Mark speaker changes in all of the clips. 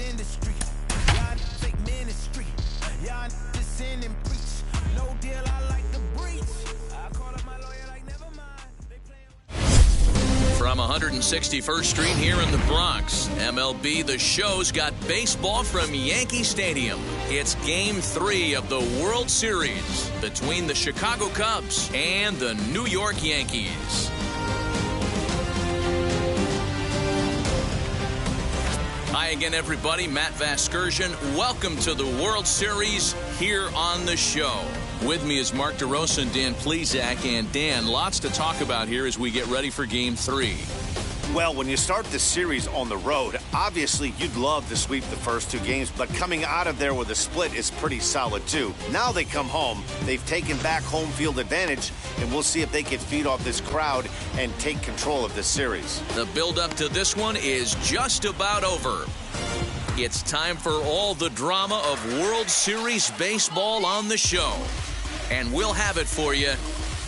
Speaker 1: industry. Y'all take ministry. Y'all just sin and preach. No deal, I like the breach. I call up my lawyer like, never mind. They playing
Speaker 2: From 161st Street here in the Bronx, MLB The Show's got baseball from Yankee Stadium. It's Game 3 of the World Series between the Chicago Cubs and the New York Yankees. Hi again, everybody. Matt Vasgersian. Welcome to the World Series here on the show. With me is Mark DeRosa and Dan Plesac. And Dan, lots to talk about here as we get ready for Game 3.
Speaker 3: Well, when you start the series on the road, obviously you'd love to sweep the first two games, but coming out of there with a split is pretty solid too. Now they come home, they've taken back home field advantage, and we'll see if they can feed off this crowd and take control of this series.
Speaker 2: The build-up to this one is just about over. It's time for all the drama of World Series baseball on the show. And we'll have it for you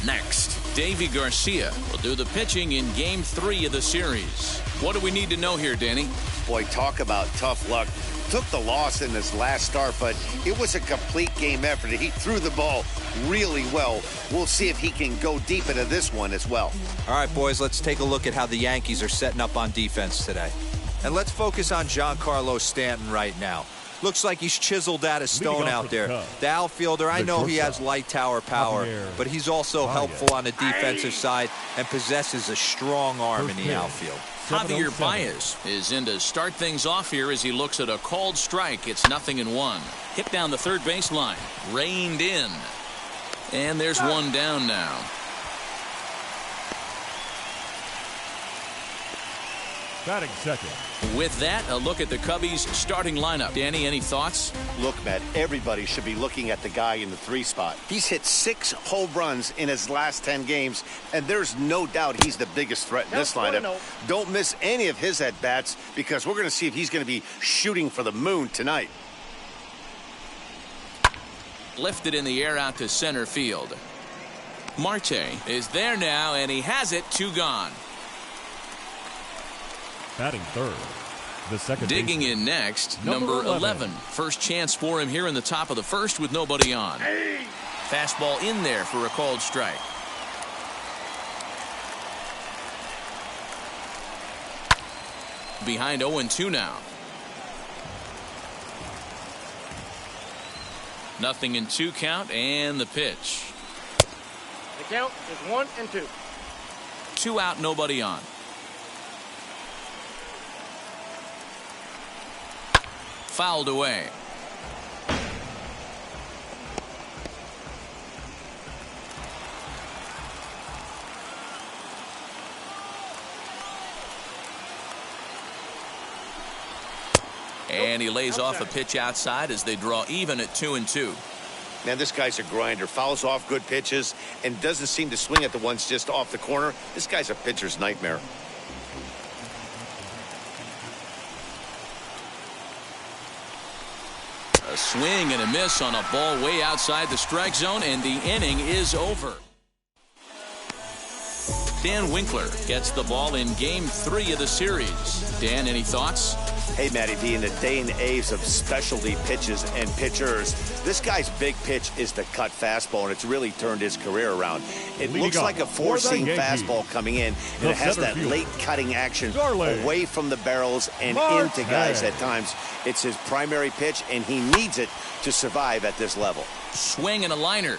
Speaker 2: next. Davey Garcia will do the pitching in Game 3 of the series. What do we need to know here, Danny?
Speaker 3: Boy, talk about tough luck. Took the loss in his last start, but it was a complete game effort. He threw the ball really well. We'll see if he can go deep into this one as well.
Speaker 4: All right, boys, let's take a look at how the Yankees are setting up on defense today. And let's focus on Giancarlo Stanton right now. Looks like he's chiseled out of stone out there. The outfielder, I know he has light tower power, but he's also helpful on the defensive side and possesses a strong arm in the outfield.
Speaker 2: Javier Baez is in to start things off here as he looks at a called strike. It's 0-1. Hit down the third baseline. Reined in. And there's one down now.
Speaker 5: Batting second.
Speaker 2: With that, a look at the Cubbies' starting lineup. Danny, any thoughts?
Speaker 3: Look, Matt, everybody should be looking at the guy in the 3 spot. He's hit 6 home runs in his last 10 games, and there's no doubt he's the biggest threat in this lineup. Don't miss any of his at-bats because we're going to see if he's going to be shooting for the moon tonight.
Speaker 2: Lifted in the air out to center field. Marte is there now, and he has it. 2 gone.
Speaker 5: Batting third. The second
Speaker 2: digging
Speaker 5: baseman.
Speaker 2: In next, number 11. First chance for him here in the top of the first with nobody on. Fastball in there for a called strike. Behind 0-2 now. 0-2 count and the pitch.
Speaker 6: The count is 1-2.
Speaker 2: 2 out, nobody on. Fouled away. And he lays off a pitch outside as they draw even at 2-2.
Speaker 3: Man, this guy's a grinder. Fouls off good pitches and doesn't seem to swing at the ones just off the corner. This guy's a pitcher's nightmare.
Speaker 2: A swing and a miss on a ball way outside the strike zone, and the inning is over. Dan Winkler gets the ball in Game 3 of the series. Dan, any thoughts?
Speaker 3: Hey, Matty B, in the day and age of specialty pitches and pitchers, this guy's big pitch is the cut fastball, and it's really turned his career around. It looks like a four-seam fastball coming in, and it has that late cutting action away from the barrels and into guys at times. It's his primary pitch, and he needs it to survive at this level.
Speaker 2: Swing and a liner.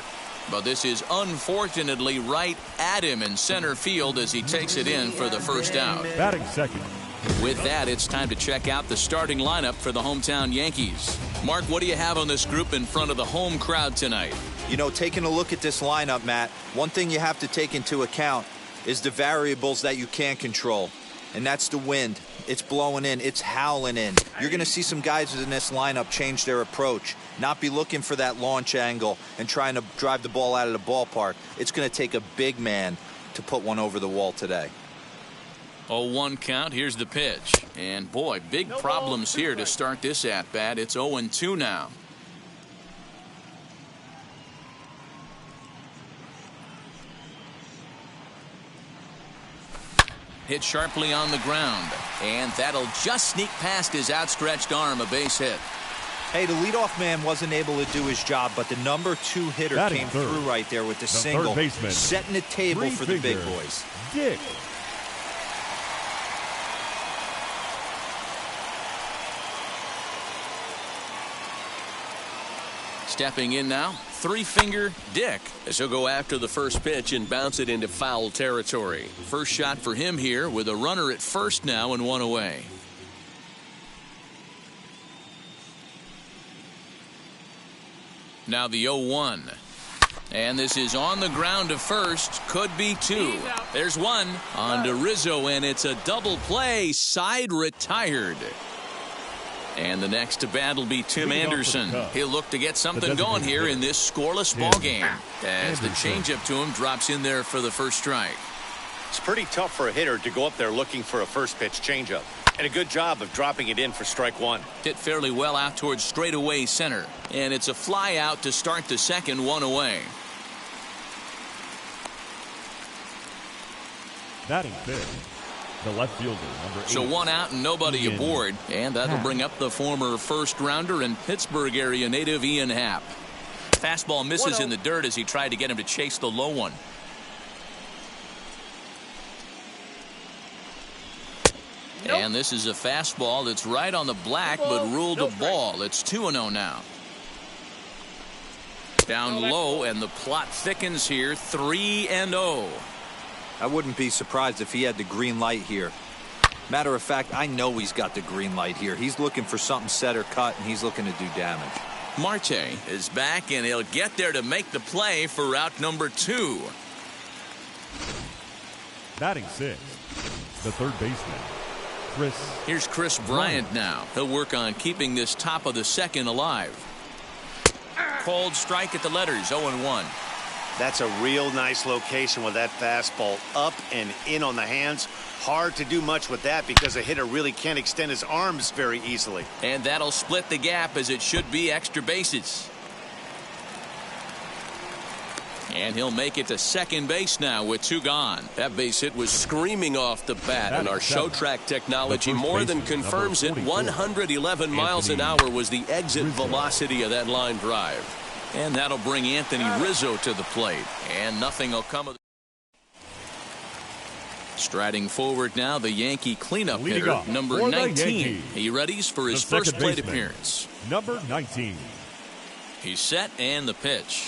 Speaker 2: But this is unfortunately right at him in center field as he takes it in for the first out.
Speaker 5: Batting second.
Speaker 2: With that, it's time to check out the starting lineup for the hometown Yankees. Mark, what do you have on this group in front of the home crowd tonight?
Speaker 4: You know, taking a look at this lineup, Matt, one thing you have to take into account is the variables that you can't control, and that's the wind. It's blowing in. It's howling in. You're going to see some guys in this lineup change their approach, not be looking for that launch angle and trying to drive the ball out of the ballpark. It's going to take a big man to put one over the wall today.
Speaker 2: 0-1 count. Here's the pitch. And, boy, big problems here to start this at-bat. It's 0-2 now. hit sharply on the ground. And that'll just sneak past his outstretched arm, a base hit.
Speaker 4: Hey, the leadoff man wasn't able to do his job, but the number 2 hitter came through right there with the single, setting the table for the big boys.
Speaker 5: Dick.
Speaker 2: Stepping in now, three-finger Dick, as he'll go after the first pitch and bounce it into foul territory. First shot for him here with a runner at first now and one away. Now the 0-1. And this is on the ground to first. Could be two. There's one on to Rizzo, and it's a double play. Side retired. And the next to bat will be Tim Anderson. He'll look to get something going here in this scoreless ball game, as the changeup to him drops in there for the first strike.
Speaker 3: It's pretty tough for a hitter to go up there looking for a first pitch changeup. And a good job of dropping it in for strike one.
Speaker 2: Hit fairly well out towards straightaway center. And it's a fly out to start the second, one away.
Speaker 5: Batting fifth, the left fielder, number 8.
Speaker 2: So one out and nobody aboard. And that'll bring up the former first rounder and Pittsburgh area native Ian Happ. Fastball misses in the dirt as he tried to get him to chase the low one. And this is a fastball that's right on the black, but ruled a ball. It's 2-0 now. Down low, and the plot thickens here. 3-0.
Speaker 4: I wouldn't be surprised if he had the green light here. Matter of fact, I know he's got the green light here. He's looking for something set or cut, and he's looking to do damage.
Speaker 2: Marte is back, and he'll get there to make the play for route number 2.
Speaker 5: Batting sixth, the third baseman,
Speaker 2: Here's Chris Bryant now. He'll work on keeping this top of the second alive. Cold strike at the letters, 0-1.
Speaker 3: That's a real nice location with that fastball up and in on the hands. Hard to do much with that because a hitter really can't extend his arms very easily.
Speaker 2: And that'll split the gap, as it should be extra bases. And he'll make it to second base now with 2 gone.
Speaker 7: That base hit was screaming off the bat, and our show track technology more than confirms it. 111 miles an hour was the exit velocity of that line drive.
Speaker 2: And that'll bring Anthony Rizzo to the plate. And nothing will come of it. Striding forward now, the Yankee cleanup hitter, number 19. He readies for his first plate appearance.
Speaker 5: Number 19.
Speaker 2: He's set, and the pitch.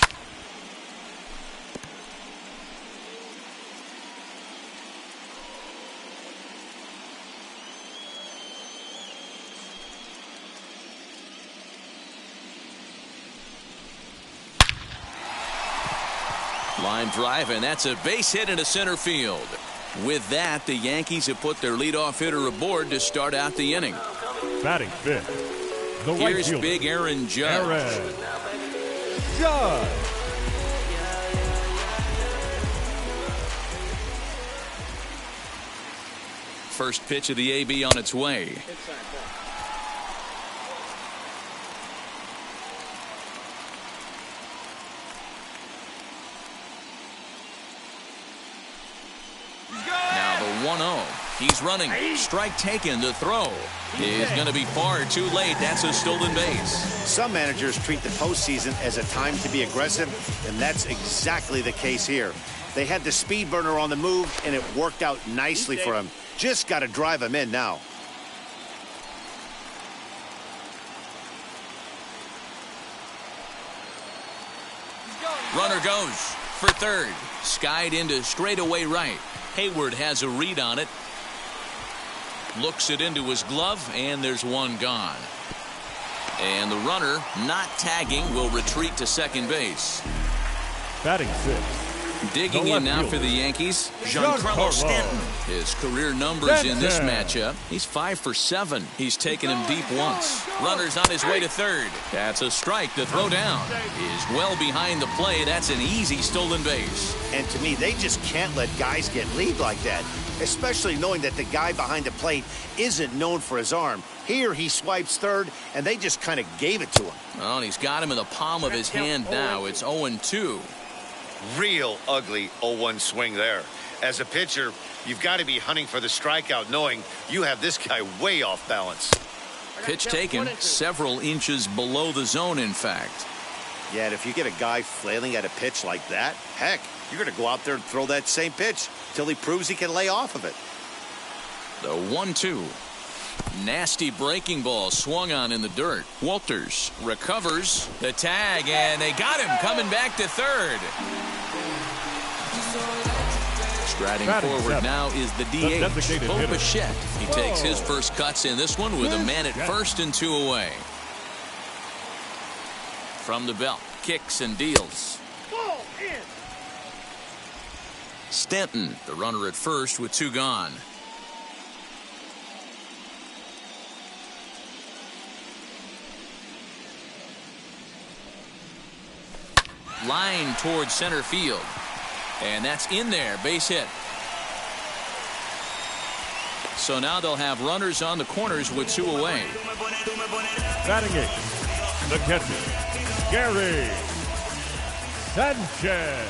Speaker 2: Line drive, and that's a base hit into center field. With that, the Yankees have put their leadoff hitter aboard to start out the inning.
Speaker 5: Batting fifth, the right
Speaker 2: Here's
Speaker 5: fielder,
Speaker 2: big Aaron Judge. First pitch of the AB on its way. Now the 1-0. He's running. Strike taken to throw. Is going to be far too late. That's a stolen base.
Speaker 3: Some managers treat the postseason as a time to be aggressive, and that's exactly the case here. They had the speed burner on the move, and it worked out nicely for him. Just got to drive him in now.
Speaker 2: Runner goes for third. Skied into straightaway right. Hayward has a read on it. Looks it into his glove, and there's one gone. And the runner, not tagging, will retreat to second base.
Speaker 5: Batting sixth,
Speaker 2: Digging in now for the Yankees, Giancarlo Stanton. His career numbers in this matchup. He's 5 for 7. He's taken him deep once. Runner's on his way to third. That's a strike. The throw down is well behind the play. That's an easy stolen base.
Speaker 3: And to me, they just can't let guys get lead like that, especially knowing that the guy behind the plate isn't known for his arm. Here he swipes third, and they just kind of gave it to him.
Speaker 2: Well, and he's got him in the palm of his hand now. It's 0-2.
Speaker 3: Real ugly 0-1 swing there. As a pitcher, you've got to be hunting for the strikeout, knowing you have this guy way off balance.
Speaker 2: Pitch taken several inches below the zone, in fact.
Speaker 3: Yeah, and if you get a guy flailing at a pitch like that, heck, you're going to go out there and throw that same pitch till he proves he can lay off of it.
Speaker 2: The 1-2. Nasty breaking ball swung on in the dirt. Walters recovers the tag, and they got him coming back to third. Striding forward now is the DH, Bo Bichette. He takes his first cuts in this one with a man at first and 2 away. From the belt, kicks and deals. Stanton, the runner at first with 2 gone. Line towards center field. And that's in there, base hit. So now they'll have runners on the corners with 2 away.
Speaker 5: Batting 8, the catcher, Gary Sanchez.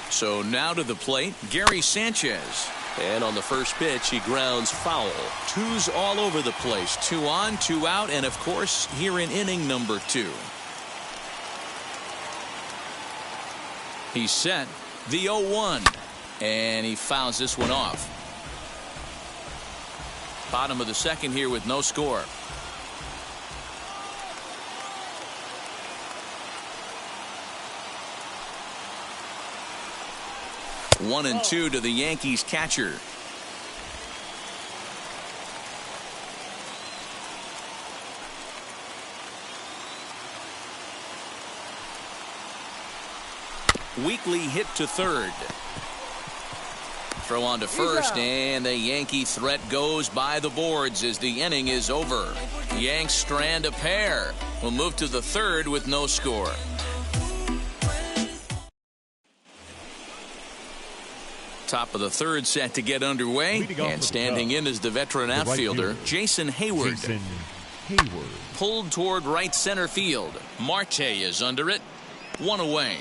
Speaker 2: So now to the plate, Gary Sanchez.
Speaker 7: And on the first pitch, he grounds foul.
Speaker 2: 2s all over the place. 2 on, 2 out, and of course, here in inning number 2. He's set the 0-1, and he fouls this one off. Bottom of the second here with no score. One and 2 to the Yankees catcher. Weekly hit to third. Throw on to first, and the Yankee threat goes by the boards as the inning is over. Yanks strand a pair. Will move to the third with no score. Top of the third set to get underway, and standing in is the veteran outfielder, Jason Hayward. Pulled toward right center field. Marte is under it. 1 away.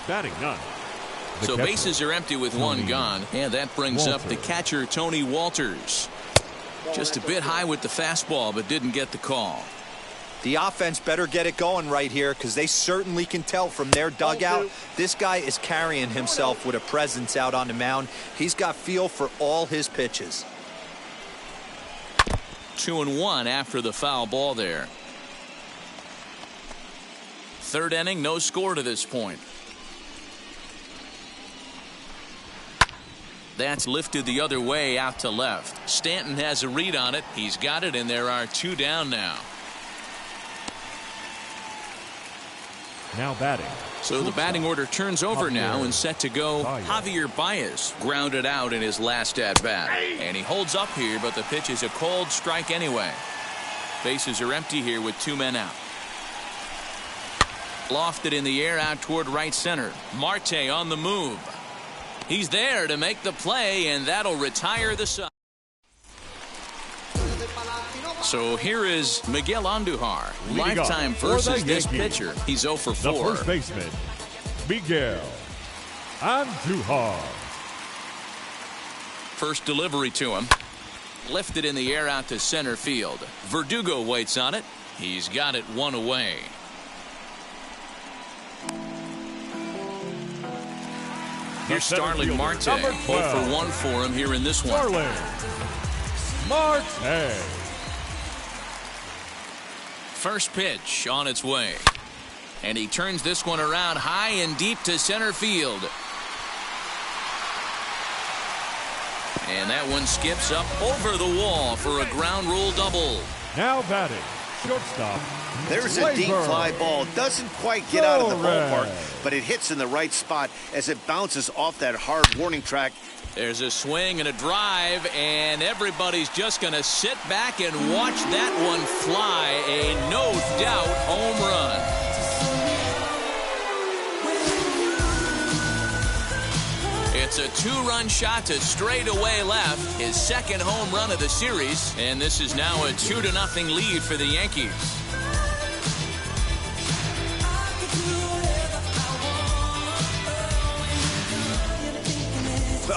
Speaker 5: Batting 9.
Speaker 2: So bases are empty with 1 gone, and that brings up the catcher, Tony Walters. Just a bit high with the fastball, but didn't get the call.
Speaker 4: The offense better get it going right here, because they certainly can tell from their dugout this guy is carrying himself with a presence out on the mound. He's got feel for all his pitches.
Speaker 2: 2-1 after the foul ball there. Third inning, no score to this point. That's lifted the other way out to left. Stanton has a read on it. He's got it, and there are 2 down now.
Speaker 5: Now batting.
Speaker 2: So the batting order turns over now and set to go. Javier Baez grounded out in his last at-bat. And he holds up here, but the pitch is a cold strike anyway. Bases are empty here with 2 men out. Lofted in the air out toward right center. Marte on the move. He's there to make the play, and that'll retire the side. So here is Miguel Andujar. Lifetime versus this pitcher. He's 0 for 4.
Speaker 5: The first baseman, Miguel Andujar.
Speaker 2: First delivery to him. Lifted in the air out to center field. Verdugo waits on it. He's got it 1 away. Here's Starling Marte. 0 for 1 for him here in this one.
Speaker 5: Starling Marte.
Speaker 2: First pitch on its way. And he turns this one around high and deep to center field. And that one skips up over the wall for a ground rule double.
Speaker 5: Now batting, shortstop.
Speaker 3: There's a deep fly ball. Doesn't quite get out of the ballpark, but it hits in the right spot as it bounces off that hard warning track.
Speaker 2: There's a swing and a drive, and everybody's just going to sit back and watch that one fly. A no-doubt home run. It's a 2-run shot to straightaway left, his second home run of the series, and this is now a 2-0 lead for the Yankees.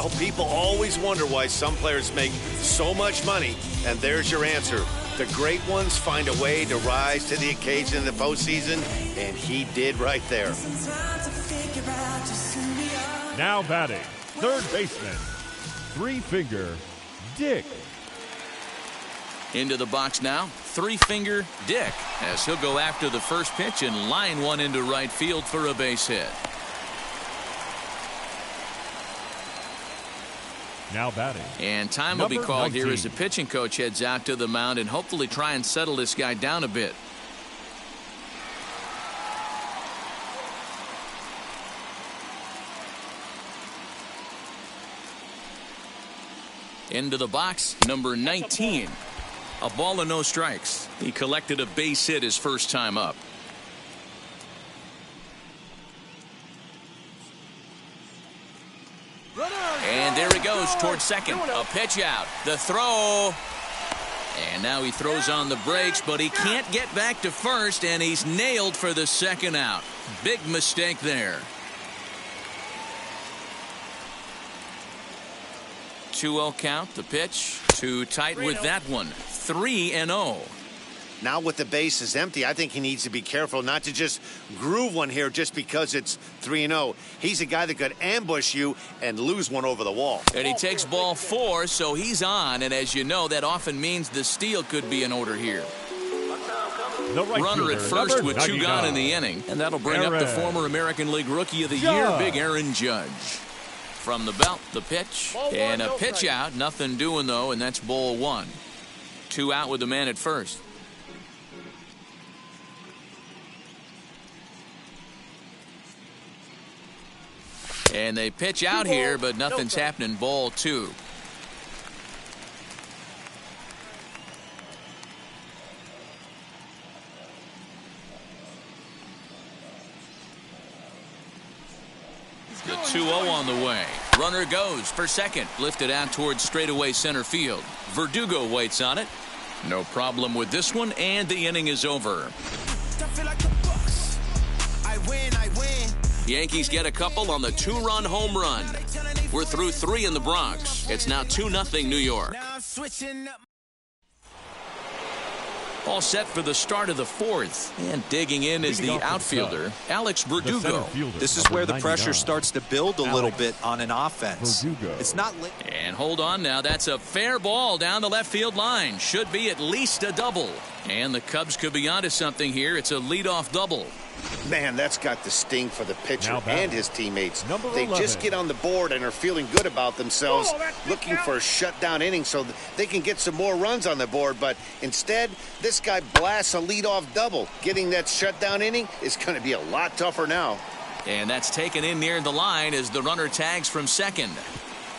Speaker 3: Well, people always wonder why some players make so much money, and there's your answer. The great ones find a way to rise to the occasion in the postseason, and he did right there.
Speaker 5: Now batting, third baseman, three-finger Dick.
Speaker 2: Into the box now, three-finger Dick, as he'll go after the first pitch and line one into right field for a base hit.
Speaker 5: Now batting.
Speaker 2: And time will be called here as the pitching coach heads out to the mound and hopefully try and settle this guy down a bit. Into the box, number 19. A ball and no strikes. He collected a base hit his first time up. And there he goes towards second. A pitch out. The throw. And now he throws on the brakes, but he can't get back to first, and he's nailed for the second out. Big mistake there. 2-0 count. The pitch. Too tight with that one. 3-0.
Speaker 3: Now with the bases empty, I think he needs to be careful not to just groove one here just because it's 3-0. He's a guy that could ambush you and lose one over the wall.
Speaker 2: And he takes ball 4, so he's on. And as you know, that often means the steal could be in order here.
Speaker 5: Right
Speaker 2: runner at first with 2 gone in the inning. And that'll bring up the former American League Rookie of the Year, Big Aaron Judge. From the belt, the pitch. And a pitch out. Nothing doing, though, and that's ball 1. 2 out with the man at first. And they pitch out here, but nothing's happening. Ball 2. The 2-0 on the way. Runner goes for second. Lifted out towards straightaway center field. Verdugo waits on it. No problem with this one, and the inning is over. Yankees get a couple on the 2-run home run. We're through 3 in the Bronx. It's now 2-0 New York. All set for the start of the 4th. And digging in is the outfielder, Alex Verdugo.
Speaker 4: This is where the pressure starts to build a little bit on an offense. It's not.
Speaker 2: And hold on now. That's a fair ball down the left field line. Should be at least a double. And the Cubs could be onto something here. It's a leadoff double.
Speaker 3: Man, that's got the sting for the pitcher and his teammates. They
Speaker 5: 11.
Speaker 3: just get on the board and are feeling good about themselves, looking for a shutdown inning so they can get some more runs on the board. But instead, this guy blasts a leadoff double. Getting that shutdown inning is going to be a lot tougher now.
Speaker 2: And that's taken in near the line as the runner tags from second.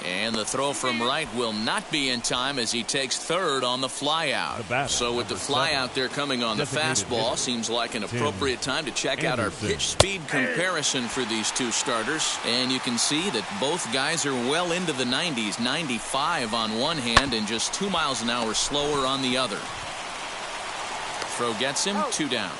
Speaker 2: And the throw from right will not be in time as he takes third on the flyout. So with the flyout there coming on the fastball, seems like an appropriate time to check out our pitch speed comparison for these two starters. And you can see that both guys are well into the 90s, 95 on one hand and just 2 miles an hour slower on the other. Throw gets him, 2 down.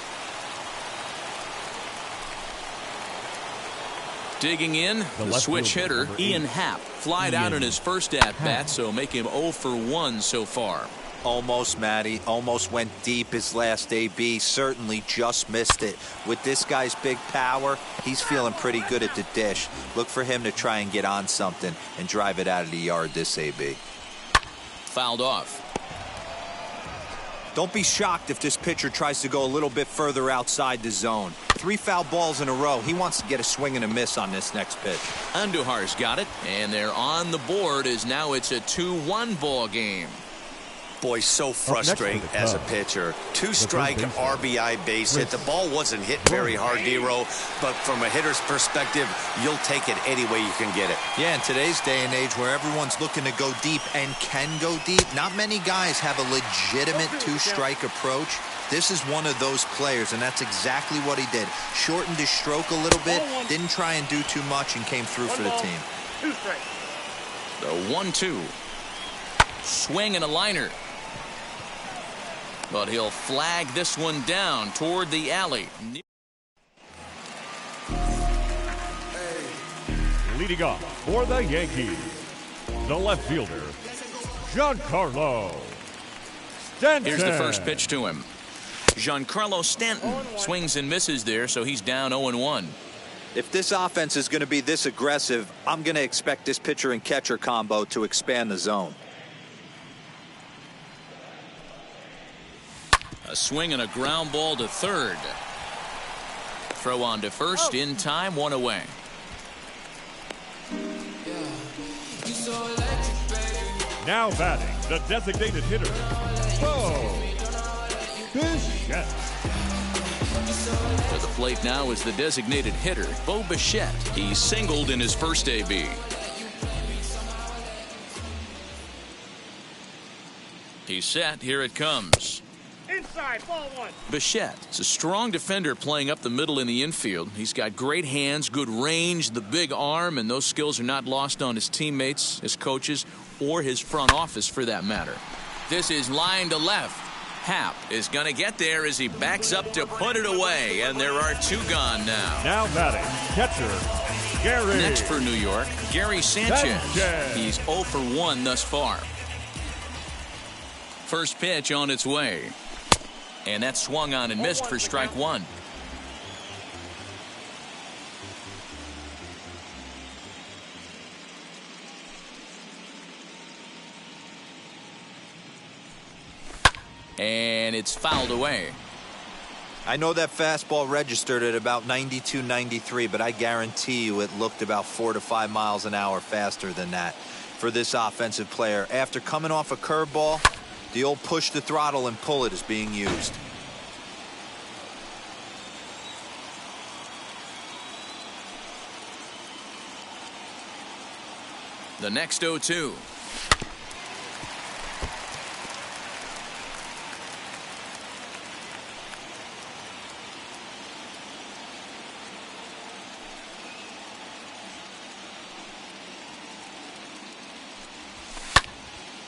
Speaker 2: Digging in, the switch hitter, Ian Happ, flied out in his first at-bat, so make him 0 for 1 so far.
Speaker 4: Almost, Matty. Almost went deep his last AB. Certainly just missed it. With this guy's big power, he's feeling pretty good at the dish. Look for him to try and get on something and drive it out of the yard this AB.
Speaker 2: Fouled off.
Speaker 4: Don't be shocked if this pitcher tries to go a little bit further outside the zone. 3 foul balls in a row. He wants to get a swing and a miss on this next pitch.
Speaker 2: Andujar's got it, and they're on the board as now it's a 2-1 ball game.
Speaker 3: Boy, so frustrating as a pitcher. 2-strike RBI base hit. The ball wasn't hit very hard, D-Row, but from a hitter's perspective, you'll take it any way you can get it.
Speaker 4: Yeah, in today's day and age where everyone's looking to go deep and can go deep, not many guys have a legitimate 2-strike approach. This is one of those players, and that's exactly what he did. Shortened his stroke a little bit, didn't try and do too much, and came through for the team.
Speaker 6: 2 strikes.
Speaker 2: The 1-2. Swing and a liner. But he'll flag this one down toward the alley.
Speaker 5: Leading off for the Yankees, the left fielder, Giancarlo Stanton.
Speaker 2: Here's the first pitch to him. Giancarlo Stanton swings and misses there, so he's down 0-1.
Speaker 4: If this offense is going to be this aggressive, I'm going to expect this pitcher and catcher combo to expand the zone.
Speaker 2: A swing and a ground ball to third. Throw on to first in time, one away.
Speaker 5: Now batting, the designated hitter, Bo Bichette.
Speaker 2: To the plate now is the designated hitter, Bo Bichette. He singled in his first AB. He's set. Here it comes.
Speaker 6: Inside, ball one.
Speaker 2: Bichette is a strong defender playing up the middle in the infield. He's got great hands, good range, the big arm, and those skills are not lost on his teammates, his coaches, or his front office for that matter. This is line to left. Happ is going to get there as he backs up to put it away, and there are two gone now.
Speaker 5: Now batting, catcher, Gary.
Speaker 2: Next for New York, Gary Sanchez. He's 0 for 1 thus far. First pitch on its way. And that swung on and missed for strike one. And it's fouled away.
Speaker 4: I know that fastball registered at about 92, 93, but I guarantee you it looked about 4 to 5 miles an hour faster than that for this offensive player. After coming off a curveball, the old push the throttle and pull it is being used.
Speaker 2: The next 0-2.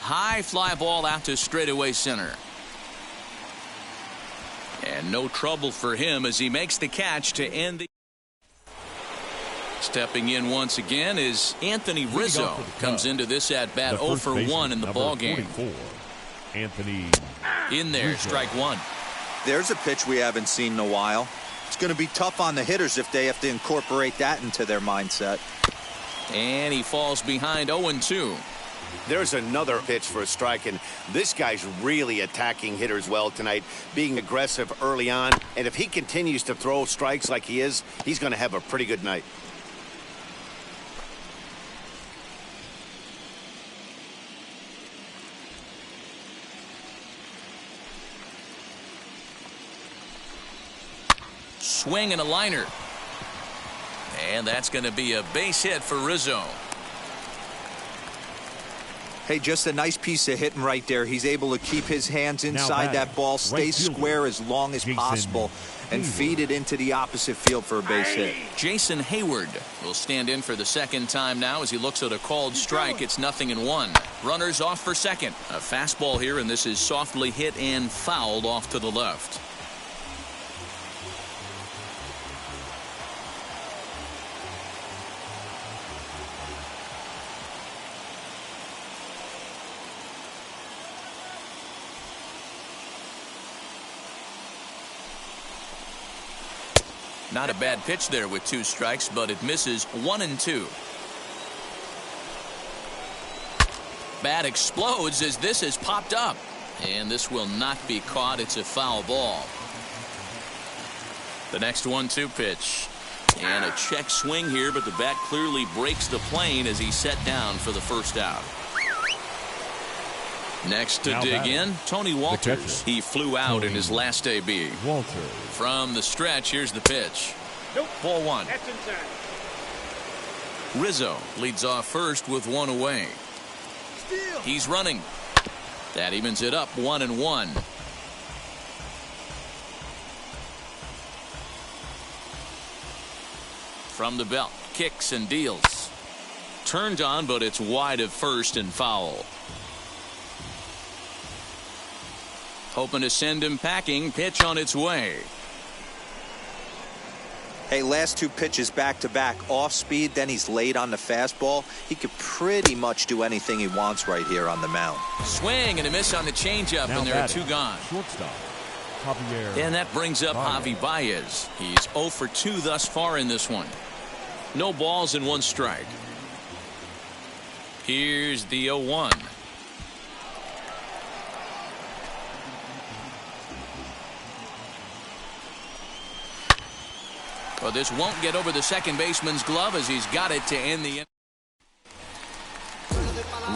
Speaker 2: High fly ball out to straightaway center. And no trouble for him as he makes the catch to end the. Stepping in once again is Anthony Rizzo. Comes into this at bat 0 for 1 in the ball game.
Speaker 5: Anthony
Speaker 2: in there,
Speaker 5: Rizzo.
Speaker 2: strike one.
Speaker 4: There's a pitch we haven't seen in a while. It's going to be tough on the hitters if they have to incorporate that into their mindset.
Speaker 2: And he falls behind 0-2.
Speaker 3: There's another pitch for a strike, and this guy's really attacking hitters well tonight, being aggressive early on. And if he continues to throw strikes like he is, he's going to have a pretty good night.
Speaker 2: Swing and a liner. And that's going to be a base hit for Rizzo.
Speaker 4: Hey, just a nice piece of hitting right there. He's able to keep his hands inside that ball, stay square as long as possible, and feed it into the opposite field for a base hit.
Speaker 2: Jason Hayward will stand in for the second time now as he looks at a called strike. It's 0-1. Runners off for second. A fastball here, and this is softly hit and fouled off to the left. Not a bad pitch there with 2 strikes, but it misses 1-2. Bat explodes as this is popped up. And this will not be caught. It's a foul ball. The next 1-2 pitch. And a check swing here, but the bat clearly breaks the plane as he's set down for the first out. Next to dig in, Tony Walters. He flew out in his last AB.
Speaker 5: Walters.
Speaker 2: From the stretch, here's the pitch.
Speaker 6: Nope.
Speaker 2: Ball one.
Speaker 6: That's inside.
Speaker 2: Rizzo leads off first with 1 away.
Speaker 6: Steal.
Speaker 2: He's running. That evens it up 1-1. From the belt, kicks and deals. Turned on, but it's wide of first and foul. Hoping to send him packing. Pitch on its way.
Speaker 4: Hey, last 2 pitches back-to-back, off speed, then he's late on the fastball. He could pretty much do anything he wants right here on the mound.
Speaker 2: Swing and a miss on the changeup, and there are 2 gone.
Speaker 5: Shortstop, Javier.
Speaker 2: And that brings up Javi Baez. He's 0 for 2 thus far in this one. No balls and 1 strike. Here's the 0-1. Well, this won't get over the second baseman's glove as he's got it to end the inning.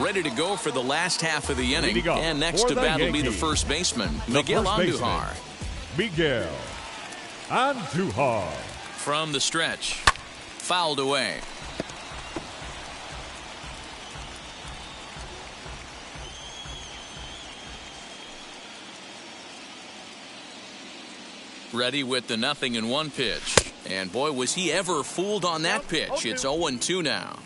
Speaker 2: Ready to go for the last half of the inning. And next to bat will be the first baseman, Miguel Andujar.
Speaker 5: Miguel Andujar.
Speaker 2: From the stretch. Fouled away. Ready with the 0-1 pitch. And boy, was he ever fooled on that pitch. It's 0-2 now.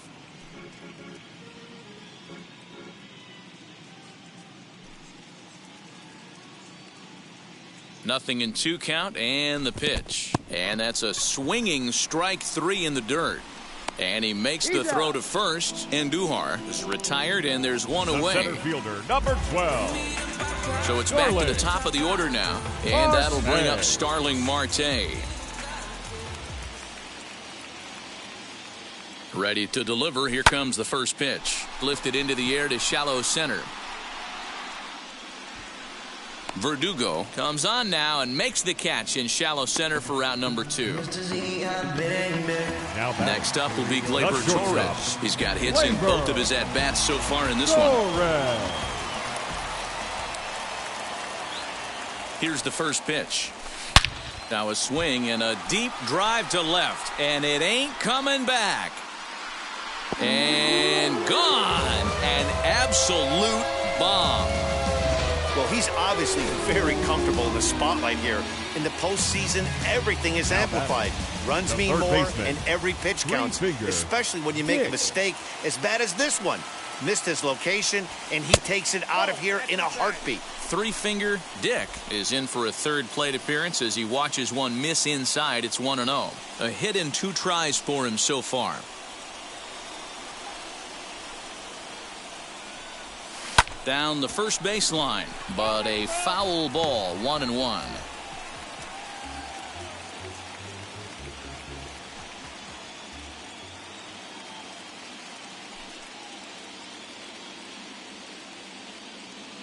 Speaker 2: Nothing in 2 count and the pitch. And that's a swinging strike 3 in the dirt. And he makes the throw to first. Andujar is retired and there's 1 away.
Speaker 5: Center fielder, number 12.
Speaker 2: So it's back to the top of the order now. And that'll bring up Starling Marte. Ready to deliver. Here comes the first pitch. Lifted into the air to shallow center. Verdugo comes on now and makes the catch in shallow center for route number 2. Next up will be Gleyber Torres. He's got hits in both of his at-bats so far in this one. Here's the first pitch. Now a swing and a deep drive to left, and it ain't coming back. And gone. An absolute bomb.
Speaker 3: Well, he's obviously very comfortable in the spotlight here. In the postseason, everything is amplified. Runs mean more, and every pitch counts, especially when you make a mistake as bad as this one. Missed his location, and he takes it out of here in a heartbeat.
Speaker 2: 3-finger Dick is in for a third plate appearance as he watches one miss inside. It's 1-0. A hit in 2 tries for him so far. Down the first baseline, but a foul ball, 1-1.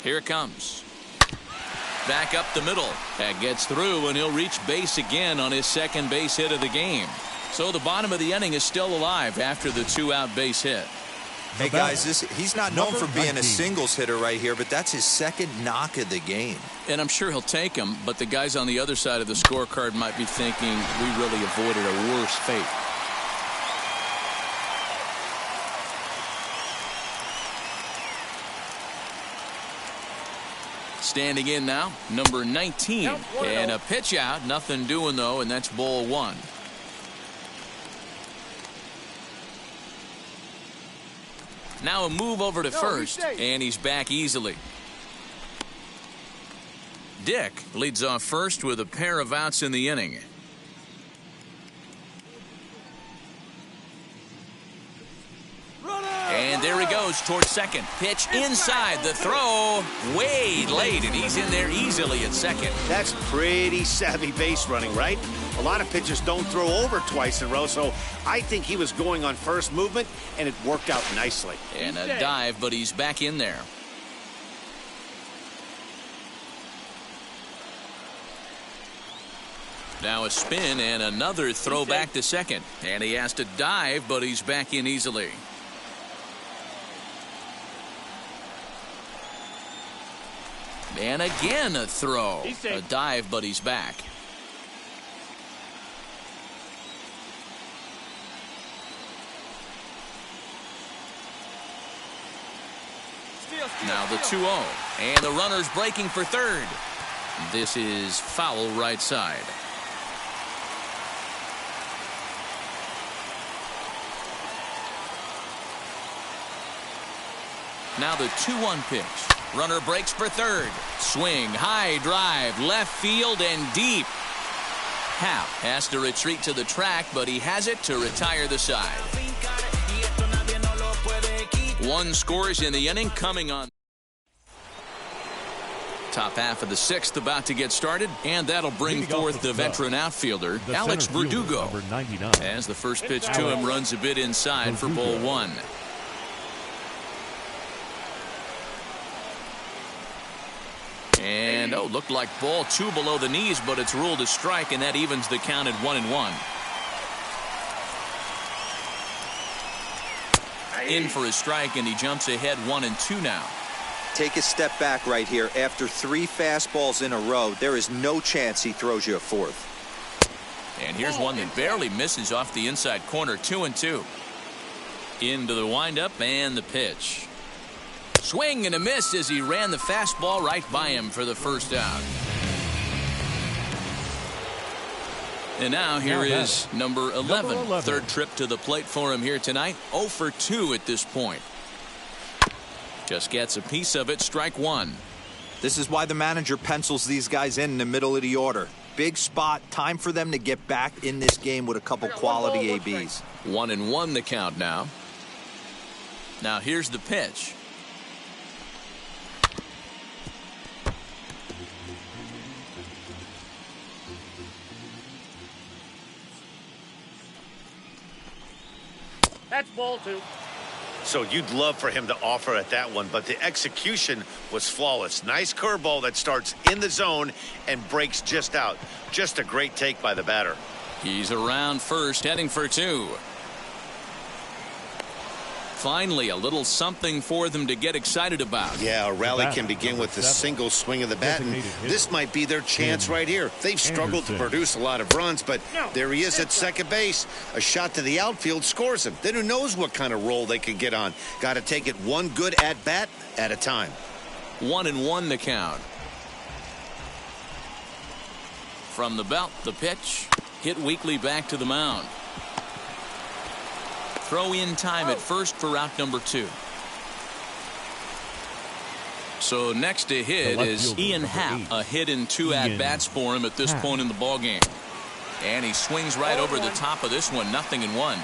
Speaker 2: Here it comes. Back up the middle. That gets through, and he'll reach base again on his second base hit of the game. So the bottom of the inning is still alive after the 2-out base hit.
Speaker 4: Hey, guys, he's not known for being a singles hitter right here, but that's his second knock of the game.
Speaker 2: And I'm sure he'll take him, but the guys on the other side of the scorecard might be thinking we really avoided a worse fate. Standing in now, number 19. And a pitch out, nothing doing though, and that's ball 1. Now a move over to first, and he's back easily. Dick leads off first with a pair of outs in the inning. And there he goes towards second. Pitch inside, the throw way late, and he's in there easily at second.
Speaker 3: That's pretty savvy base running, right? A lot of pitchers don't throw over twice in a row, so I think he was going on first movement, and it worked out nicely.
Speaker 2: And a dive, but he's back in there. Now a spin and another throw back to second. And he has to dive, but he's back in easily. And again a throw. A dive, but he's back. Now the 2-0. And the runner's breaking for third. This is foul right side. Now the 2-1 pitch. Runner breaks for third. Swing, high drive, left field and deep. Happ has to retreat to the track, but he has it to retire the side. One scores in the inning coming on. Top half of the sixth about to get started, and that'll bring forth the veteran outfielder, Alex Verdugo, as the first pitch to him runs a bit inside for ball one. And, looked like ball two below the knees, but it's ruled a strike, and that evens the count at 1-1. In for a strike, and he jumps ahead 1-2 now.
Speaker 4: Take a step back right here. After 3 fastballs in a row, there is no chance he throws you a fourth.
Speaker 2: And here's one that barely misses off the inside corner, 2-2. Into the windup and the pitch. Swing and a miss as he ran the fastball right by him for the first out. And now here is number 11. Third trip to the plate for him here tonight. 0 for 2 at this point. Just gets a piece of it, strike one.
Speaker 4: This is why the manager pencils these guys in the middle of the order. Big spot, time for them to get back in this game with a couple quality ABs.
Speaker 2: 1-1 the count now. Now here's the pitch.
Speaker 6: That's ball two.
Speaker 3: So you'd love for him to offer at that one, but the execution was flawless. Nice curveball that starts in the zone and breaks just out. Just a great take by the batter.
Speaker 2: He's around first, heading for 2. Finally, a little something for them to get excited about.
Speaker 3: Yeah, a rally can begin with a single swing of the bat, and this might be their chance right here. They've struggled to produce a lot of runs, but there he is at second base. A shot to the outfield scores him. Then who knows what kind of roll they can get on. Got to take it one good at-bat at a time.
Speaker 2: 1-1 the count. From the belt, the pitch. Hit weakly back to the mound. Throw in time at first for out number 2. So next to hit is Ian Happ. A hit in 2 at-bats for him at this point in the ballgame. And he swings right over the top of this one, 0-1.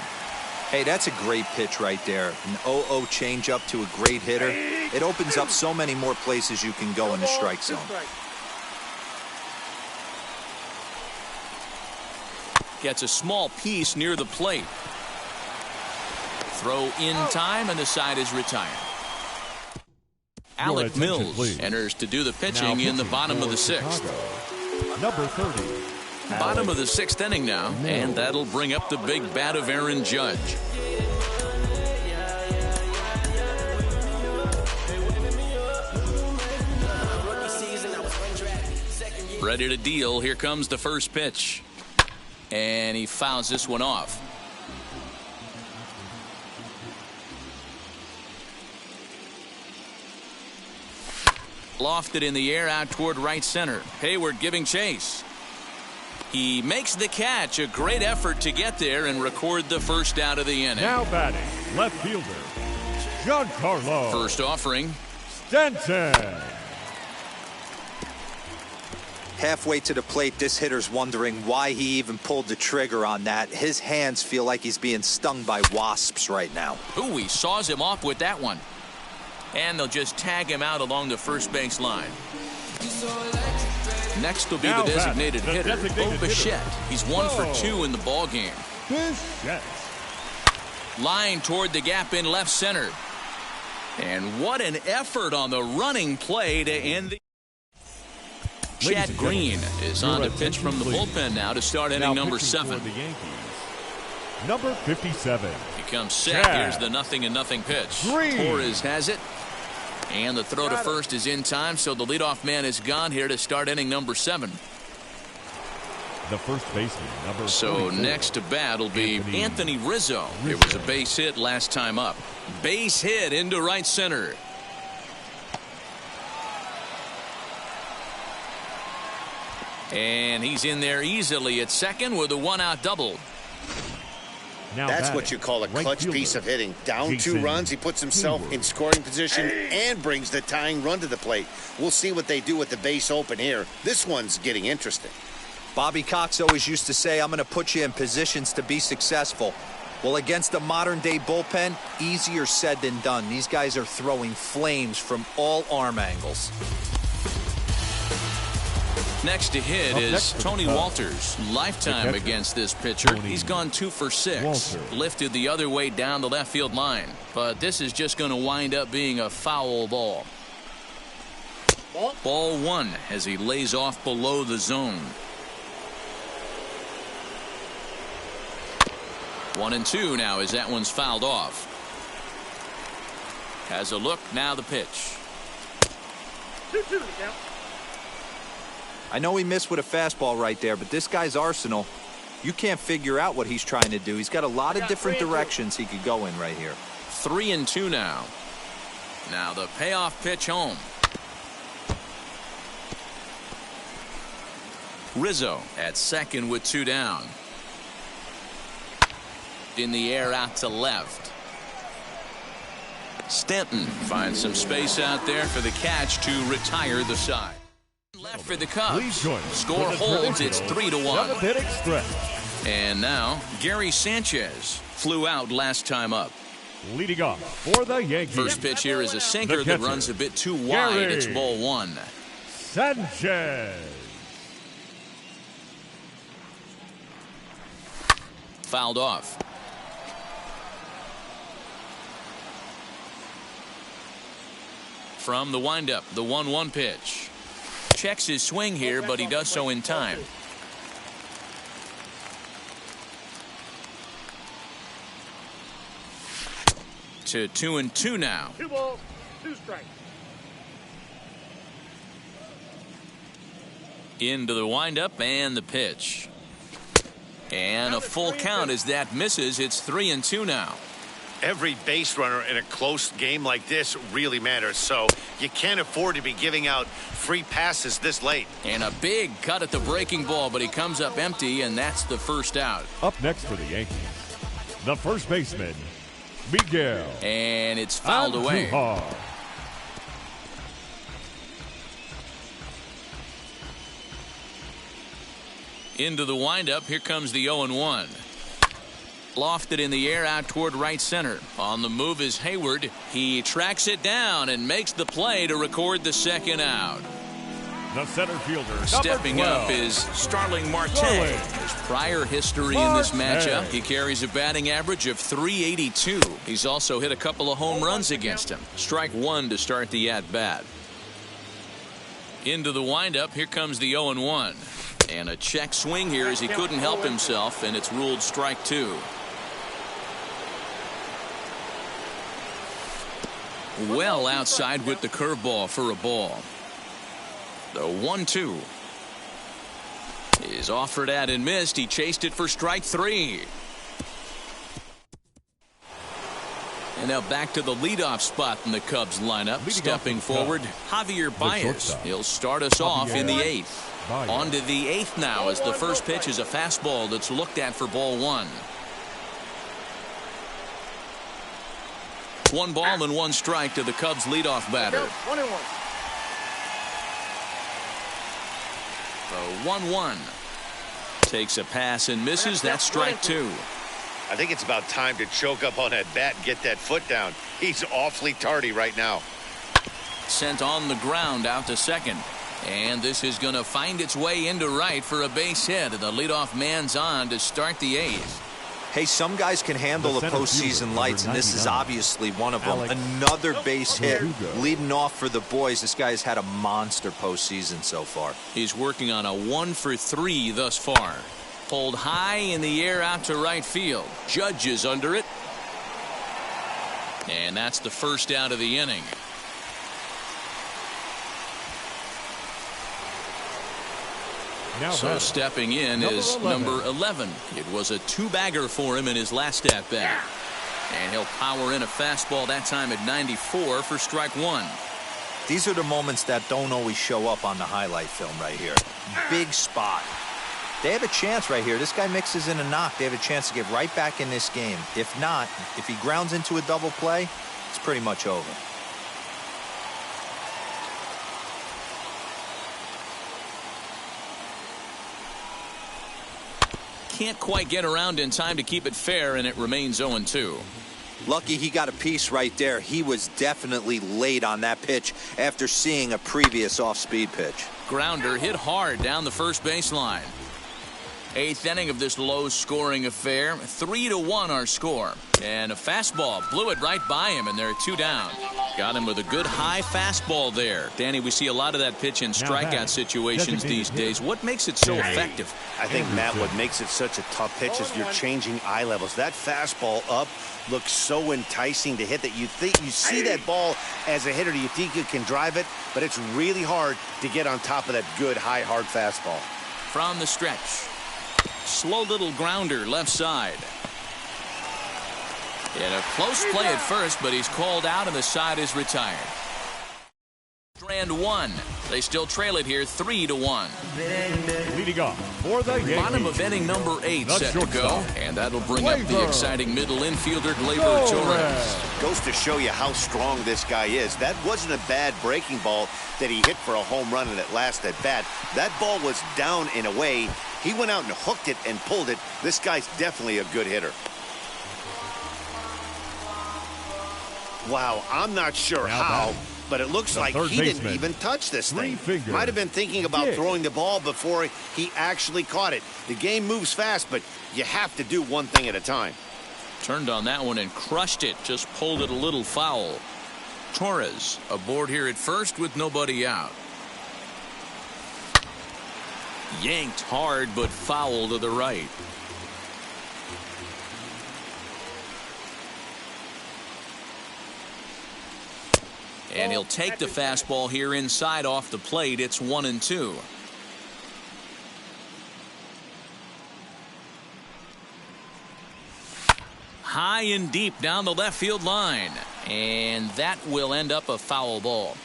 Speaker 4: Hey, that's a great pitch right there. An 0-0 changeup to a great hitter. It opens up so many more places you can go in the strike zone.
Speaker 2: Gets a small piece near the plate. Throw in time, and the side is retired. Alec Mills
Speaker 5: please.
Speaker 2: enters to do the pitching in the bottom of the 6th.
Speaker 5: Number 30.
Speaker 2: Bottom of the 6th inning now, and that'll bring up the big bat of Aaron Judge. Ready to deal. Here comes the first pitch. And he fouls this one off. Lofted in the air out toward right center. Hayward giving chase. He makes the catch. A great effort to get there and record the first out of the inning.
Speaker 5: Now batting, left fielder, Giancarlo
Speaker 2: First offering.
Speaker 5: Stanton.
Speaker 4: Halfway to the plate, this hitter's wondering why he even pulled the trigger on that. His hands feel like he's being stung by wasps right now.
Speaker 2: Ooh, he saws him off with that one. And they'll just tag him out along the first base line. Next will be the designated hitter, Bo Bichette. He's 1 for 2 in the ball game.
Speaker 5: Bichette.
Speaker 2: Line toward the gap in left center. And what an effort on the running play to end the... Chad Green is on to pitch from the bullpen now to start inning number 7.
Speaker 5: The Yankees. Number 57.
Speaker 2: He comes set. Here's the 0-0 pitch.
Speaker 5: Green.
Speaker 2: Torres has it. And the throw to first is in time, so the leadoff man is gone here to start inning number 7.
Speaker 5: The first baseman, number 44.
Speaker 2: Next to bat will be Anthony Rizzo. It was a base hit last time up. Base hit into right center. And he's in there easily at second with a 1-out double.
Speaker 5: Now
Speaker 3: That's
Speaker 5: batting,
Speaker 3: what you call a
Speaker 5: right
Speaker 3: clutch
Speaker 5: fielder,
Speaker 3: piece of hitting. Down
Speaker 5: Jason
Speaker 3: 2 runs, he puts himself in scoring position and brings the tying run to the plate. We'll see what they do with the base open here. This one's getting interesting.
Speaker 4: Bobby Cox always used to say, I'm going to put you in positions to be successful. Well, against a modern-day bullpen, easier said than done. These guys are throwing flames from all arm angles.
Speaker 2: Next to hit is Tony Walters. Lifetime against this pitcher. He's gone 2 for 6. Lifted the other way down the left field line. But this is just going to wind up being a foul ball. Ball 1 as he lays off below the zone. 1-2 now as that one's fouled off. Has a look, now the pitch.
Speaker 6: 2-2 to count.
Speaker 4: I know he missed with a fastball right there, but this guy's arsenal, you can't figure out what he's trying to do. He's got a lot of different directions he could go in right here.
Speaker 2: 3-2 now. Now the payoff pitch home. Rizzo at second with 2 down. In the air out to left. Stanton finds some space out there for the catch to retire the side. Left for the Cubs. Score holds. It's 3-1. And now Gary Sanchez flew out last time up.
Speaker 5: Leading off for the Yankees.
Speaker 2: First pitch here is a sinker that runs a bit too wide. It's ball 1.
Speaker 5: Sanchez.
Speaker 2: Fouled off. From the windup, the 1-1 pitch. Checks his swing here, but he does so in time. To 2-2 now.
Speaker 6: 2 balls, 2 strikes.
Speaker 2: Into the windup and the pitch. And a full count as that misses. It's 3-2 now.
Speaker 3: Every base runner in a close game like this really matters, so you can't afford to be giving out free passes this late.
Speaker 2: And a big cut at the breaking ball, but he comes up empty, and that's the first out.
Speaker 5: Up next for the Yankees, the first baseman, Miguel.
Speaker 2: And it's fouled away. Into the windup, here comes the 0-1. Lofted in the air out toward right center. On the move is Hayward. He tracks it down and makes the play to record the second out.
Speaker 5: The center fielder,
Speaker 2: stepping up is Starling Marte. His prior history in this matchup, he carries a batting average of .382. He's also hit a couple of home runs against him. Strike 1 to start the at-bat. Into the windup, here comes the 0-1. And a check swing here as he couldn't help himself, and it's ruled strike 2. Well outside with the curveball for a ball. The 1-2 is offered at and missed. He chased it for strike 3. And now back to the leadoff spot in the Cubs lineup. Stepping forward, Javier Baez. He'll start us off in the 8th. On to the 8th now as the first pitch is a fastball that's looked at for ball 1. 1 ball and 1 strike to the Cubs leadoff batter. 1-1 takes a pass and misses. That's strike 2.
Speaker 3: I think it's about time to choke up on that bat and get that foot down. He's awfully tardy right now.
Speaker 2: Sent on the ground out to second. And this is going to find its way into right for a base hit. The leadoff man's on to start the 8th.
Speaker 4: Hey, some guys can handle the postseason lights, and this is obviously one of them. Another base hit leading off for the boys. This guy's had a monster postseason so far.
Speaker 2: He's working on a 1 for 3 thus far. Pulled high in the air out to right field. Judge is under it. And that's the first out of the inning. So stepping in is number 11. It was a 2-bagger for him in his last at-bat. And he'll power in a fastball that time at 94 for strike 1.
Speaker 4: These are the moments that don't always show up on the highlight film right here. Big spot. They have a chance right here. This guy mixes in a knock. They have a chance to get right back in this game. If not, if he grounds into a double play, it's pretty much over.
Speaker 2: can't quite get around in time to keep it fair, and it remains 0-2.
Speaker 4: Lucky he got a piece right there. He was definitely late on that pitch after seeing a previous off-speed pitch.
Speaker 2: Grounder hit hard down the first baseline. 8th inning of this low-scoring affair. 3-1 our score. And a fastball blew it right by him, and they're 2 down. Got him with a good high fastball there. Danny, we see a lot of that pitch in strikeout situations these days. What makes it so effective?
Speaker 3: I think, Matt, what makes it such a tough pitch is you're changing eye levels. That fastball up looks so enticing to hit that you think you see that ball as a hitter. You think you can drive it, but it's really hard to get on top of that good, high, hard fastball.
Speaker 2: From the stretch. Slow little grounder left side. In a close play at first, but he's called out and the side is retired. Strand 1. They still trail it here 3-1.
Speaker 5: Leading off for the Yankees.
Speaker 2: Bottom of inning number 8 set to go. And that'll bring up the
Speaker 5: Gleyber.
Speaker 2: exciting middle infielder Gleyber Torres.
Speaker 3: Goes to show you how strong this guy is. That wasn't a bad breaking ball that he hit for a home run in that last at bat. That ball was down and away. He went out and hooked it and pulled it. This guy's definitely a good hitter. Wow, I'm not sure how, but it looks like he didn't even touch this thing. Might have been thinking about throwing the ball before he actually caught it. The game moves fast, but you have to do one thing at a time.
Speaker 2: Turned on that one and crushed it. Just pulled it a little foul. Torres aboard here at first with nobody out. Yanked hard, but foul to the right. And he'll take the fastball here inside off the plate. It's 1-2. High and deep down the left field line. And that will end up a foul ball.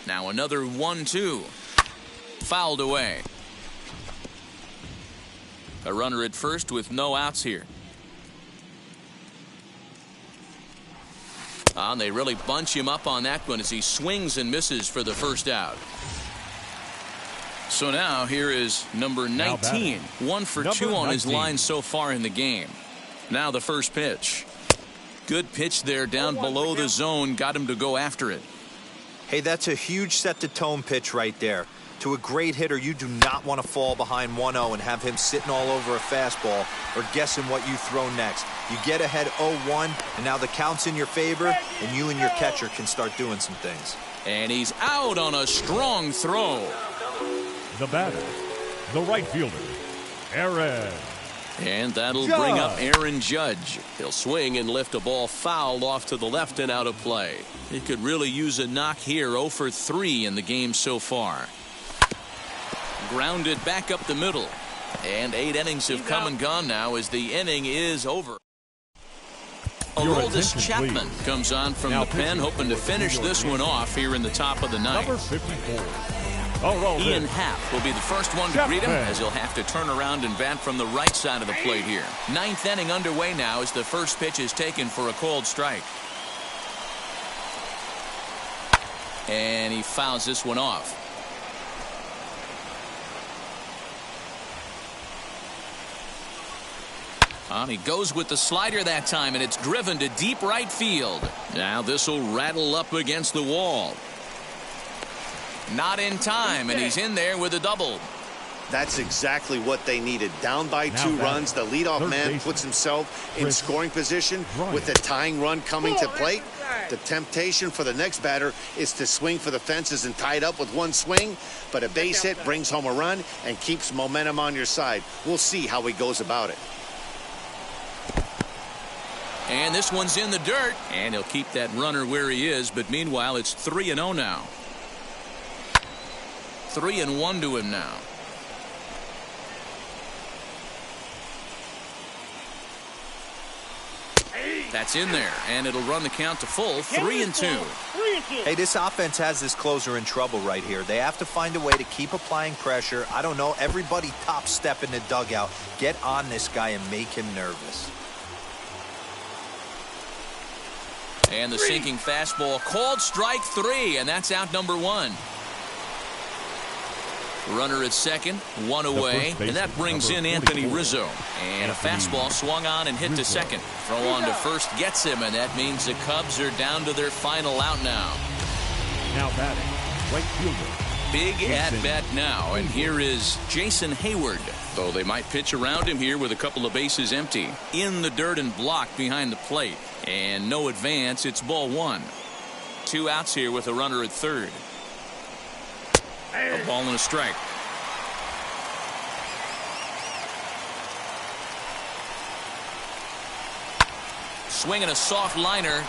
Speaker 2: Now another 1-2. Fouled away. A runner at first with no outs here. And they really bunch him up on that one as he swings and misses for the first out. So now here is number 19. 1 for 2 on his line so far in the game. Now the first pitch. Good pitch there down below the zone. Got him to go after it.
Speaker 4: Hey, that's a huge set-to-tone pitch right there. To a great hitter, you do not want to fall behind 1-0 and have him sitting all over a fastball or guessing what you throw next. You get ahead 0-1, and now the count's in your favor, and you and your catcher can start doing some things.
Speaker 2: And he's out on a strong throw.
Speaker 5: The batter, the right fielder, Aaron.
Speaker 2: And that'll bring up Aaron Judge. He'll swing and lift a ball fouled off to the left and out of play. He could really use a knock here. 0 for 3 in the game so far. Grounded back up the middle. And 8 innings have come and gone now as the inning is over. Aroldis Chapman comes on from the pen, hoping to finish this one off here in the top of the ninth.
Speaker 5: Number 54.
Speaker 2: Ian Happ will be the first one to greet him as he'll have to turn around and bat from the right side of the plate here. 9th inning underway now as the first pitch is taken for a called strike. And he fouls this one off. And he goes with the slider that time, and it's driven to deep right field. Now this will rattle up against the wall. Not in time, and he's in there with a double.
Speaker 3: That's exactly what they needed. Down by 2 runs, the leadoff man puts himself in scoring position with the tying run coming to plate. The temptation for the next batter is to swing for the fences and tie it up with one swing, but a base hit brings home a run and keeps momentum on your side. We'll see how he goes about it.
Speaker 2: And this one's in the dirt, and he'll keep that runner where he is, but meanwhile it's 3-0 now. 3-1 to him now. That's in there, and it'll run the count to full. 3-2.
Speaker 4: Hey, this offense has this closer in trouble right here. They have to find a way to keep applying pressure. I don't know, everybody top step in the dugout. Get on this guy and make him nervous.
Speaker 2: And the sinking fastball called strike 3, and that's out number 1. Runner at second, one away, and that brings in Anthony Rizzo. And a fastball swung on and hit to second. Throw on to first gets him, and that means the Cubs are down to their final out now.
Speaker 5: Now batting, right fielder.
Speaker 2: Big at-bat now, and here is Jason Hayward. Though they might pitch around him here with a couple of bases empty. In the dirt and blocked behind the plate. And no advance, it's ball one. 2 outs here with a runner at third. A ball and a strike. Swinging a soft liner.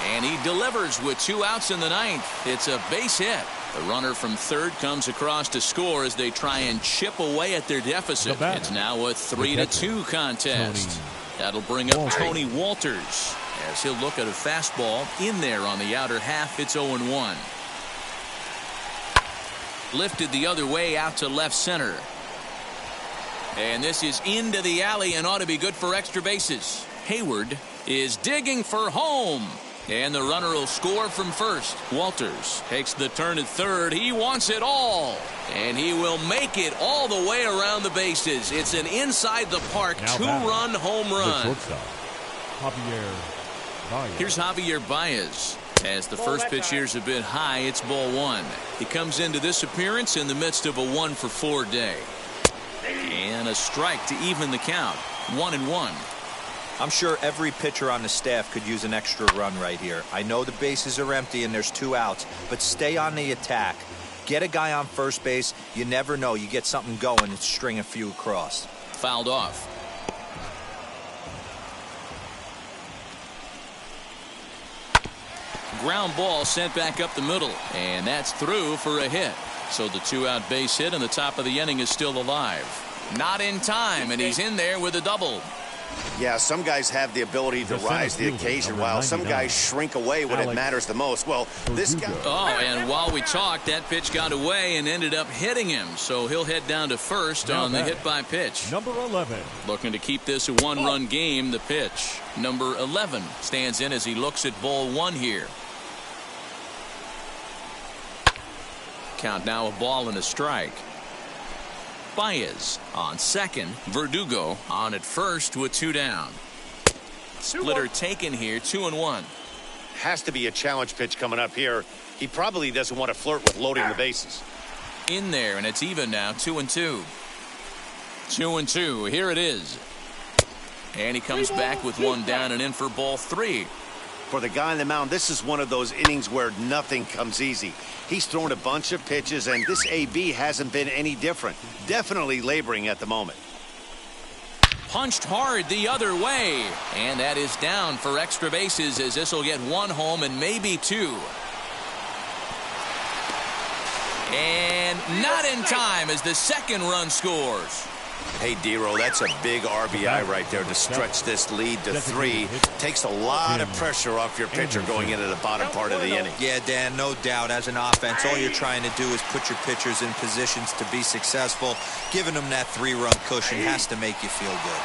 Speaker 2: And he delivers with 2 outs in the ninth. It's a base hit. The runner from third comes across to score as they try and chip away at their deficit. It's now a 3-2 contest. That'll bring up Tony Walters as he'll look at a fastball in there on the outer half. It's 0-1. Lifted the other way out to left center. And this is into the alley and ought to be good for extra bases. Hayward is digging for home. And the runner will score from first. Walters takes the turn at third. He wants it all. And he will make it all the way around the bases. It's an inside the park 2-run home run. Here's Javier Baez. As the first pitch here's a bit high, it's ball one. He comes into this appearance in the midst of a 1-for-4 day. And a strike to even the count. 1-1.
Speaker 4: I'm sure every pitcher on the staff could use an extra run right here. I know the bases are empty and there's 2 outs, but stay on the attack. Get a guy on first base. You never know. You get something going and string a few across.
Speaker 2: Fouled off. Ground ball sent back up the middle, and that's through for a hit. So the 2-out base hit and the top of the inning is still alive. Not in time, and he's in there with a double.
Speaker 3: Yeah, some guys have the ability to rise the occasion while some guys shrink away when it matters the most. Well, this guy...
Speaker 2: Oh, and while we talked, that pitch got away and ended up hitting him. So he'll head down to first on the hit by pitch.
Speaker 5: Number 11.
Speaker 2: Looking to keep this a 1-run game, the pitch. Number 11 stands in as he looks at ball one here. Count now a ball and a strike. Baez on second. Verdugo on at first with 2 down. Splitter taken here, 2-1.
Speaker 3: Has to be a challenge pitch coming up here. He probably doesn't want to flirt with loading the bases.
Speaker 2: In there, and it's even now, 2-2. 2-2. Here it is. And he comes back with 1 down and in for ball 3.
Speaker 3: For the guy on the mound, this is one of those innings where nothing comes easy. He's thrown a bunch of pitches, and this AB hasn't been any different. Definitely laboring at the moment.
Speaker 2: Punched hard the other way. And that is down for extra bases as this will get 1 home and maybe 2. And not in time as the second run scores.
Speaker 3: Hey, Dero, that's a big RBI right there to stretch this lead to 3. Takes a lot of pressure off your pitcher going into the bottom part of the inning.
Speaker 4: Yeah, Dan, no doubt. As an offense, all you're trying to do is put your pitchers in positions to be successful. Giving them that 3-run cushion has to make you feel good.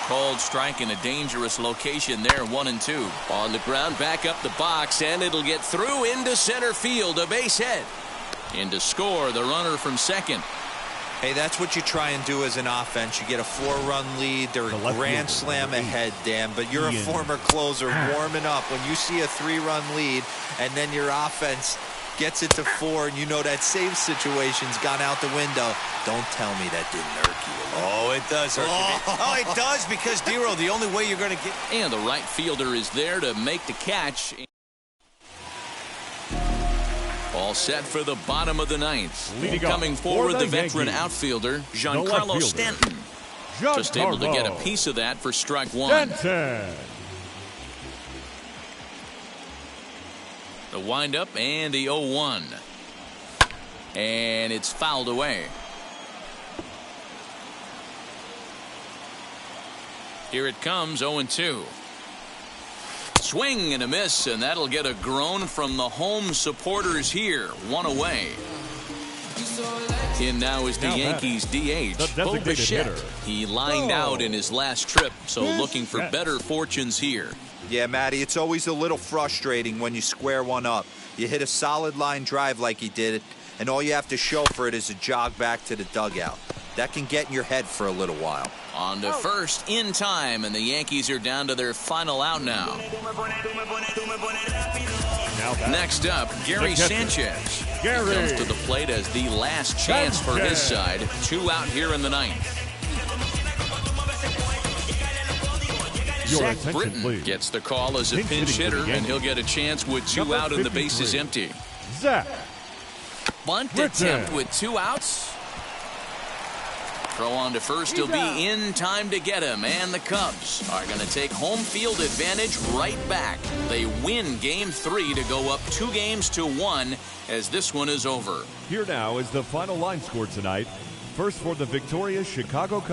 Speaker 2: Cold strike in a dangerous location there, 1-2. On the ground, back up the box, and it'll get through into center field, a base hit. In to score, the runner from second.
Speaker 4: Hey, that's what you try and do as an offense. You get a 4-run lead. They're a grand slam ahead, Dan, but you're a former closer warming up. When you see a 3-run lead and then your offense gets it to 4 and you know that save situation's gone out the window, don't tell me that didn't irk you.
Speaker 3: Oh, it does hurt you. Oh, it does because, Dero, the only way you're going to get...
Speaker 2: And the right fielder is there to make the catch. All set for the bottom of the ninth. Coming forward, the veteran outfielder, Giancarlo Stanton. Just able to get a piece of that for strike 1. The windup and the 0-1. And it's fouled away. Here it comes, 0-2. Swing and a miss, and that'll get a groan from the home supporters here. 1 away. In now is the Yankees DH, Bo Bichette. He lined out in his last trip, so looking for better fortunes here.
Speaker 4: Yeah, Matty, it's always a little frustrating when you square one up. You hit a solid line drive like he did, and all you have to show for it is a jog back to the dugout. That can get in your head for a little while.
Speaker 2: On to first in time, and the Yankees are down to their final out now. Next up, Gary Sanchez.
Speaker 5: Gary.
Speaker 2: He comes to the plate as the last chance for his side. 2 out here in the ninth. Zach Britton gets the call as a pinch hitter, and he'll get a chance with 2 out and the bases empty.
Speaker 5: Zach
Speaker 2: Bunt
Speaker 5: Britton.
Speaker 2: attempt with 2 outs. Throw on to first. He'll be in time to get him, and the Cubs are going to take home field advantage right back. They win Game 3 to go up 2-1 as this one is over.
Speaker 5: Here now is the final line score tonight. First for the victorious Chicago Cubs.